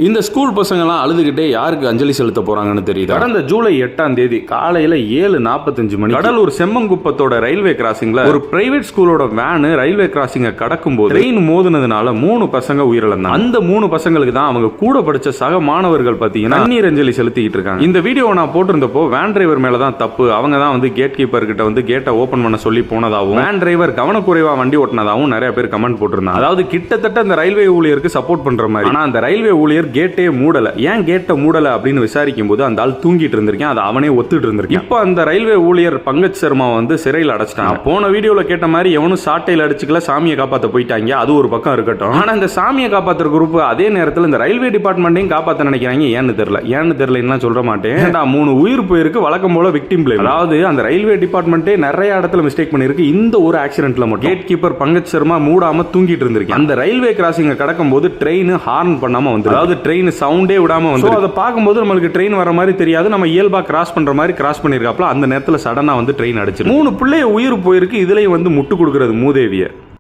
இந்த ஸ்கூல் பசங்கலாம் அழுதுகிட்டே யாருக்கு அஞ்சலி செலுத்த போறாங்கன்னு தெரியுது. கடந்த ஜூலை 8ஆம் தேதி காலையில 7:45 மணி கடலூர் செம்மங்குப்பத்தோட ரயில்வே கிராசிங்ல ஒரு பிரைவேட் ஸ்கூலோட வேன் ரயில்வே கிராசிங்க கடக்கும் போது ட்ரெயின் மோதுனதுனால 3 பசங்க உயிரிழந்தாங்க. அந்த 3 பசங்களுக்கு தான் அவங்க கூட படிச்ச சக மாணவர்கள் பாத்தீங்கன்னா கண்ணீர் அஞ்சலி செலுத்திட்டு இருக்காங்க. இந்த வீடியோ நான் போட்டிருந்தப்போ வேன் டிரைவர் மேல தான் தப்பு, அவங்க தான் கேட் கீப்பர் கிட்ட கேட்டை ஓபன் பண்ண சொல்லி போனதாகவும் வேன் டிரைவர் கவனக்குறைவா வண்டி ஓட்டினதாகவும் நிறைய பேர் கமெண்ட் போட்டிருந்தாங்க. அதாவது கிட்டத்தட்ட அந்த ரயில்வே ஊழியருக்கு சப்போர்ட் பண்ற மாதிரி. ஆனா அந்த ரயில்வே ஊழியர் கேட்டே மூடல. ஏன் கேட்டை மூடல அப்படின்னு விசாரிக்கும் போது அந்த ஆள் தூங்கிட்டு இருந்திருக்கேன், அதை அவனே ஒத்துட்டு இருந்திருக்கேன். இப்ப அந்த ரயில்வே ஊழியர் பங்கஜ் சர்மா சிறையில் அடைச்சிட்டாங்க. போன வீடியோல கேட்ட மாதிரி எவனும் சாட்டையில் அடிச்சுக்கல, சாமியை காப்பாத்த போயிட்டாங்க. அது ஒரு பக்கம் இருக்கட்டும். ஆனா இந்த சாமியை காப்பாத்துற குரூப் அதே நேரத்தில் இந்த ரயில்வே டிபார்ட்மெண்ட்டையும் காப்பாத்த நினைக்கிறாங்க. ஏன்னு தெரியல சொல்ல மாட்டேன். 3 உயிர் போயிருக்கு, வழக்கம் போல விக்டிம் பிளேம். அதாவது அந்த ரயில்வே டிபார்ட்மெண்ட்டே நிறைய இடத்துல மிஸ்டேக் பண்ணிருக்கு. இந்த ஒரு ஆக்சிடென்ட்ல மட்டும் கேட் கீப்பர் பங்கஜ் சர்மா மூடாம தூங்கிட்டு இருந்திருக்கு. அந்த ரயில்வே கிராசிங் கடக்கும் போது ட்ரெயின் ஹார்ன் பண்ணாம வந்து, அதாவது ட்ரெயின் சவுண்டே விடாம வந்து, அதை பார்க்கும்போது நம்மளுக்கு ட்ரெயின் வர மாதிரி தெரியாது. நம்ம இயல்பா கிராஸ் பண்ற மாதிரி கிராஸ் பண்ணிருக்காப்ல. அந்த நேரத்தில் சடனா ட்ரெயின் அடிச்சு 3 பிள்ளைய உயிர் போயிருக்கு. இதுலயும் முட்டு கொடுக்கிறது மூதேவிய.